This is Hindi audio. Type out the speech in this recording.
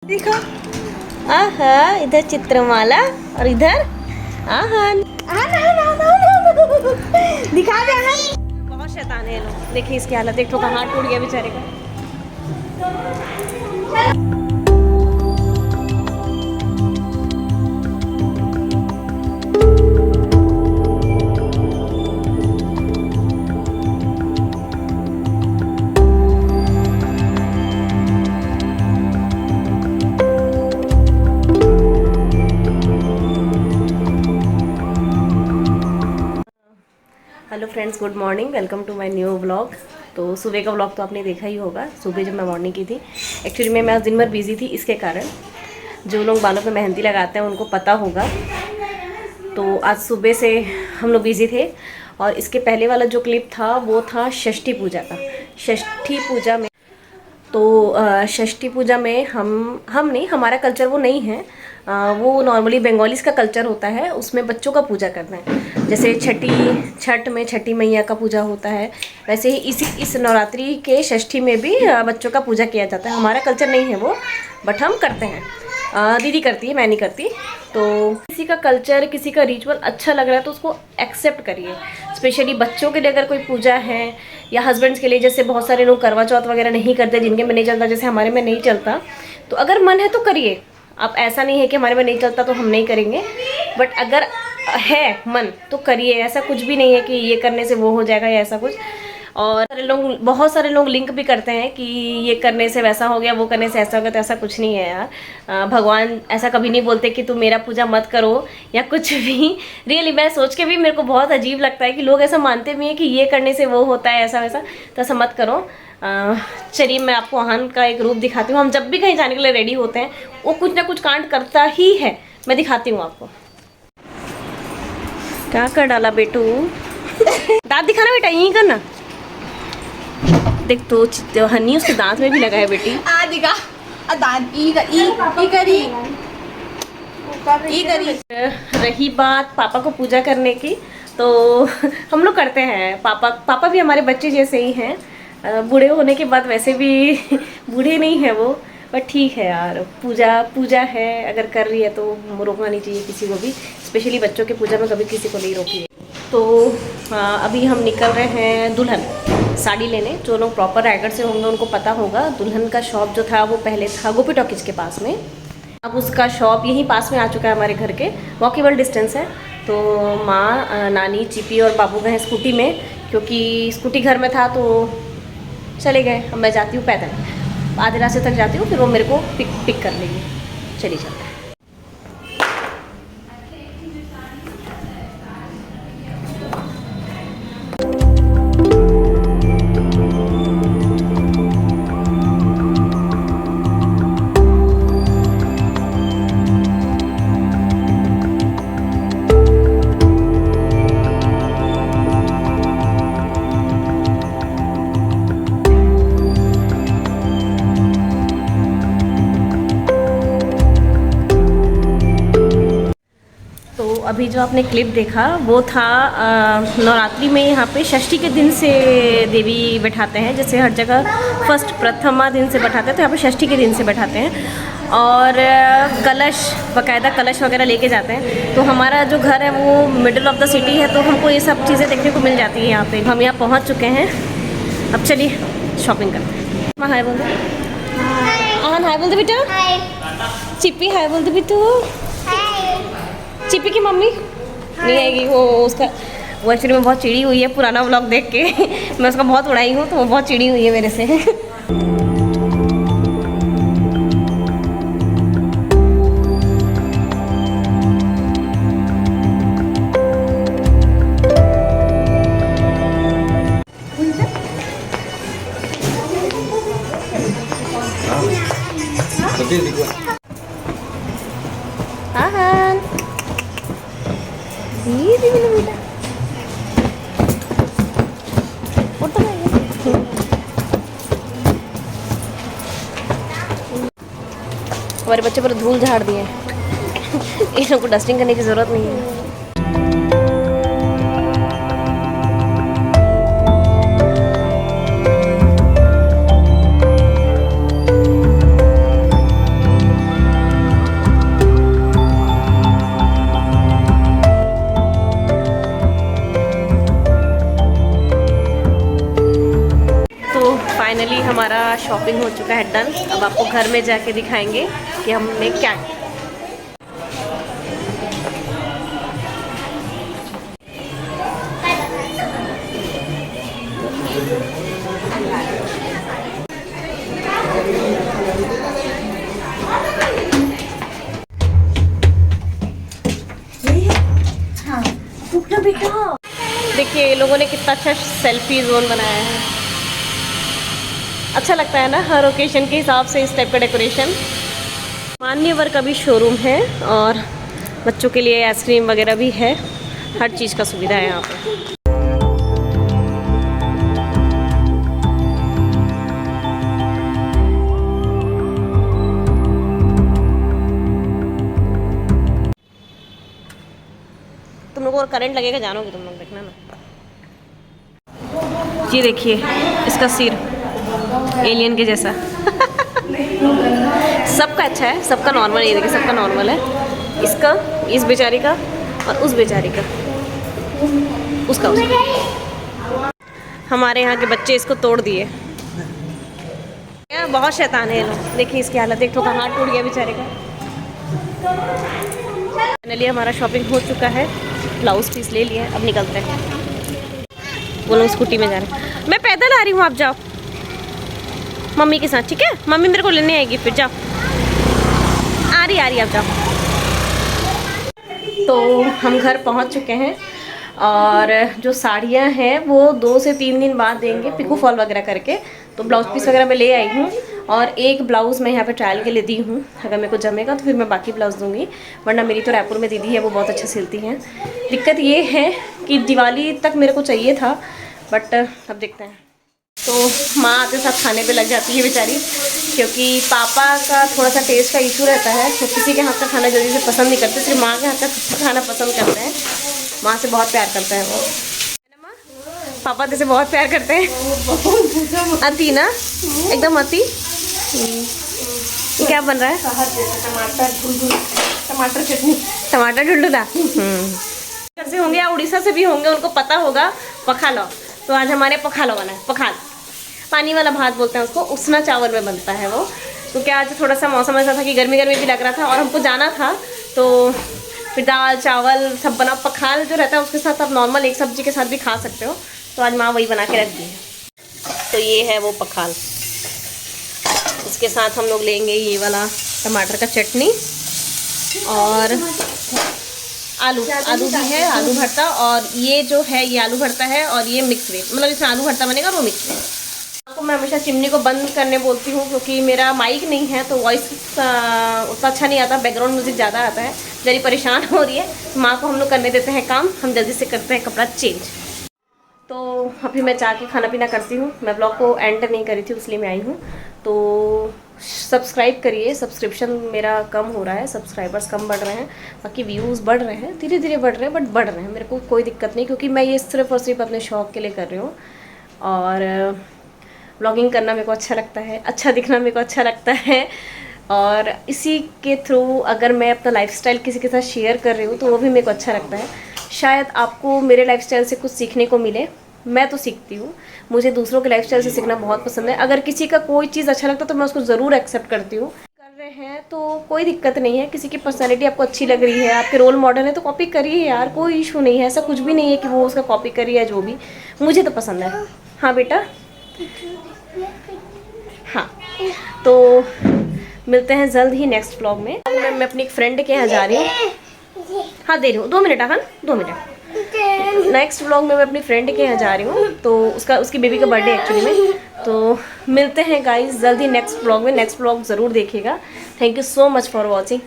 देखो, आहा इधर चित्रमाला और इधर आहन। दिखा दे आहन। बहुत शैतान है ये लोग। देखिए इसकी हालत, एक ठोका हाथ टूट गया बेचारे का। Hello friends, good morning, welcome to my new vlog. तो सुबह का व्लॉग तो आपने देखा ही होगा। सुबह जब मैं मॉर्निंग की थी, एक्चुअली मैं आज दिन भर बिजी थी। इसके कारण जो लोग बालों पे मेहंदी लगाते हैं उनको पता होगा। तो आज सुबह से हम लोग बिजी थे। और इसके पहले वाला जो क्लिप था वो था षष्ठी पूजा का। षष्ठी पूजा में षष्ठी पूजा में हम नहीं, हमारा कल्चर वो नहीं है। वो नॉर्मली बंगालीज का कल्चर होता है। उसमें बच्चों का पूजा करना है। जैसे छठ में छठी मैया का पूजा होता है, वैसे ही इस नवरात्रि के षष्ठी में भी बच्चों का पूजा किया जाता है। हमारा कल्चर नहीं है वो, बट हम करते हैं। दीदी करती है, मैं नहीं करती। तो किसी का कल्चर, किसी का रिचुअल अच्छा लग रहा है तो उसको एक्सेप्ट करिए। स्पेशली बच्चों के लिए अगर कोई पूजा है, या हस्बैंड्स के लिए, जैसे बहुत सारे लोग करवा चौथ वगैरह नहीं करते, जिनके में नहीं चलता, जैसे हमारे में नहीं चलता। तो अगर मन है तो करिए। आप ऐसा नहीं है कि हमारे में नहीं चलता तो हम नहीं करेंगे, बट अगर है मन तो करिए। ऐसा कुछ भी नहीं है कि ये करने से वो हो जाएगा या ऐसा कुछ। और बहुत सारे लोग लिंक भी करते हैं कि ये करने से वैसा हो गया, वो करने से ऐसा हो गया। तो ऐसा कुछ नहीं है यार। भगवान ऐसा कभी नहीं बोलते कि तुम मेरा पूजा मत करो या कुछ भी। रियली मैं सोच के भी मेरे को बहुत अजीब लगता है कि लोग ऐसा मानते भी हैं कि ये करने से वो होता है, ऐसा वैसा। तो ऐसा मत करो। चलिए मैं आपको आहन का एक रूप दिखाती हूँ। हम जब भी कहीं जाने के लिए रेडी होते हैं वो कुछ ना कुछ कांड करता ही है। मैं दिखाती हूँ आपको। क्या कर डाला बेटू? दांत दिखाना बेटा, यही करना। देख तो हनी उसके दांत में भी लगा है बेटी। दिखा दांत ई करी। रही बात पापा को पूजा करने की, तो हम लोग करते हैं। पापा भी हमारे बच्चे जैसे ही हैं। बूढ़े होने के बाद वैसे भी बूढ़े नहीं है वो, बट ठीक है यार। पूजा है, अगर कर रही है तो रोकना नहीं चाहिए किसी को भी। स्पेशली बच्चों की पूजा में कभी किसी को नहीं रोकिए। तो अभी हम निकल रहे हैं दुल्हन साड़ी लेने। जो लोग प्रॉपर रायगढ़ से होंगे उनको पता होगा, दुल्हन का शॉप जो था वो पहले था गोपी टॉकीज के पास में। अब उसका शॉप यहीं पास में आ चुका है, हमारे घर के वॉकेबल डिस्टेंस है। तो माँ, नानी, चिपी और बाबू गए स्कूटी में, क्योंकि स्कूटी घर में था तो चले गए। अब मैं जाती हूँ पैदल, आधे रास्ते तक जाती हूँ, फिर वो मेरे को पिक कर लेंगे। चलिए चलते हैं। अभी जो आपने क्लिप देखा वो था नवरात्रि में यहाँ पे षष्ठी के दिन से देवी बैठाते हैं। जैसे हर जगह फर्स्ट प्रथमा दिन से बैठाते हैं, तो यहाँ पे षष्ठी के दिन से बैठाते हैं। और कलश, बाकायदा कलश वगैरह लेके जाते हैं। तो हमारा जो घर है वो मिडिल ऑफ द सिटी है, तो हमको ये सब चीज़ें देखने को मिल जाती है यहाँ पे। हम यहाँ पहुँच चुके हैं। अब चलिए शॉपिंग करते हैं। माँ हाय बोल दो। आहन हाय बोल दो बेटा। चिप्पी हाय बोल दो बेटू। चिप्पी की मम्मी नहीं आएगी, वो एक्चुअली में बहुत चिड़ी हुई है पुराना व्लॉग देख के। मैं उसका बहुत उड़ाई हूँ, तो वो बहुत चिड़ी हुई है मेरे से। आहन हमारे बच्चे पर धूल झाड़ दिए। इन लोगों को डस्टिंग करने की जरूरत नहीं है। फाइनली हमारा शॉपिंग हो चुका है डन। अब आपको घर में जाके दिखाएंगे कि हमने क्या किया। देखिए ये लोगों ने कितना अच्छा सेल्फी जोन बनाया है। अच्छा लगता है ना हर ओकेजन के हिसाब से इस टाइप का डेकोरेशन। मान्यवर का भी शोरूम है और बच्चों के लिए आइसक्रीम वगैरह भी है, हर चीज़ का सुविधा है यहाँ पे। तुम लोगों को करंट लगेगा, जानोगे तुम लोग, देखना ना। ये देखिए इसका सिर एलियन के जैसा। सबका अच्छा है, सबका नॉर्मल, ये देखिए सबका नॉर्मल है। इसका, इस बेचारी का और उस बेचारी का, उसका। हमारे यहाँ के बच्चे इसको तोड़ दिए। बहुत शैतान है ये लोग। देखिए इसकी हालत, एक ठो का हाथ टूट गया बेचारे का। फाइनली हमारा शॉपिंग हो चुका है, ब्लाउज पीस ले लिए, अब निकलते हैं। वो लोग स्कूटी में जा रहे हैं, मैं पैदल आ रही हूँ, आप जाओ मम्मी के साथ, ठीक है? मम्मी मेरे को लेने आएगी, फिर जाओ। आ रही आप जाओ। तो हम घर पहुँच चुके हैं और जो साड़ियाँ हैं वो 2 से 3 दिन बाद देंगे, पिको फॉल वगैरह करके। तो ब्लाउज पीस वगैरह मैं ले आई हूँ और एक ब्लाउज़ मैं यहाँ पे ट्रायल के लिए दी हूँ। अगर मेरे को जमेगा तो फिर मैं बाकी ब्लाउज़ दूँगी, वरना मेरी तो रायपुर में दीदी है, वो बहुत अच्छा सिलती हैं। दिक्कत ये है कि दिवाली तक मेरे को चाहिए था, बट अब देखते हैं। तो माँ आते साथ खाने पे लग जाती है बेचारी, क्योंकि पापा का थोड़ा सा टेस्ट का इशू रहता है, तो किसी के हाथ का खाना जल्दी से पसंद नहीं करते, सिर्फ माँ के हाथ का खाना पसंद करते हैं। माँ से बहुत प्यार करता है वो, पापा जैसे बहुत प्यार करते हैं। अति ना, एकदम अति। क्या बन रहा है? टमाटर चटनी, टमाटर ढुलढुला। से होंगे या उड़ीसा से भी होंगे, उनको पता होगा पखालो। तो आज हमारे पखालो बना है, पखाल, पानी वाला भात बोलते हैं उसको, उसना चावल में बनता है वो। क्योंकि आज थोड़ा सा मौसम ऐसा था कि गर्मी भी लग रहा था और हमको जाना था, तो फिर दाल चावल सब बना। पखाल जो रहता है उसके साथ आप नॉर्मल एक सब्जी के साथ भी खा सकते हो, तो आज माँ वही बना के रख दी है। तो ये है वो पखाल, इसके साथ हम लोग लेंगे ये वाला टमाटर का चटनी और आलू भी है, आलू भरता। और ये जो है ये आलू भरता है और ये मिक्स वेज, मतलब इसमें आलू भरता बनेगा, वो मिक्स वेज। आपको मैं हमेशा चिमनी को बंद करने बोलती हूँ, क्योंकि मेरा माइक नहीं है तो वॉइस उतना अच्छा नहीं आता, बैकग्राउंड म्यूजिक ज़्यादा आता है। जरी परेशान हो रही है, माँ को हम लोग करने देते हैं काम, हम जल्दी से करते हैं कपड़ा चेंज। तो अभी मैं जाके खाना पीना करती हूँ। मैं ब्लॉग को एंड नहीं करी थी, इसलिए मैं आई हूँ। तो सब्सक्राइब करिए, सब्सक्रिप्शन मेरा कम हो रहा है, सब्सक्राइबर्स कम बढ़ रहे हैं, बाकी व्यूज़ बढ़ रहे हैं, धीरे धीरे बढ़ रहे हैं, बट बढ़ रहे हैं। मेरे को कोई दिक्कत नहीं, क्योंकि मैं ये सिर्फ और सिर्फ अपने शौक़ के लिए कर रही हूँ। और व्लॉगिंग करना मेरे को अच्छा लगता है, अच्छा दिखना मेरे को अच्छा लगता है, और इसी के थ्रू अगर मैं अपना लाइफस्टाइल किसी के साथ शेयर कर रही हूँ तो वो भी मेरे को अच्छा लगता है। शायद आपको मेरे लाइफस्टाइल से कुछ सीखने को मिले, मैं तो सीखती हूँ, मुझे दूसरों के लाइफस्टाइल से सीखना बहुत पसंद है। अगर किसी का कोई चीज़ अच्छा लगता है तो मैं उसको ज़रूर एक्सेप्ट करती हूँ। कर रहे हैं तो कोई दिक्कत नहीं है, किसी की पर्सनैलिटी आपको अच्छी लग रही है, आपके रोल मॉडल है, तो कॉपी करिए यार, कोई इशू नहीं है। ऐसा कुछ भी नहीं है कि वो उसका कॉपी करिए या जो भी, मुझे तो पसंद है। हाँ बेटा, हाँ, तो मिलते हैं जल्द ही नेक्स्ट व्लॉग में। मैं अपनी एक फ्रेंड के यहाँ जा रही हूँ, हाँ दे रही हूँ 2 मिनट, आखन 2 मिनट। नेक्स्ट व्लॉग में मैं अपनी फ्रेंड के यहाँ जा रही हूँ, तो उसकी बेबी का बर्थडे एक्चुअली में। तो मिलते हैं गाइस जल्दी नेक्स्ट व्लॉग में। नेक्स्ट व्लॉग ज़रूर देखिएगा। Thank you so much for watching.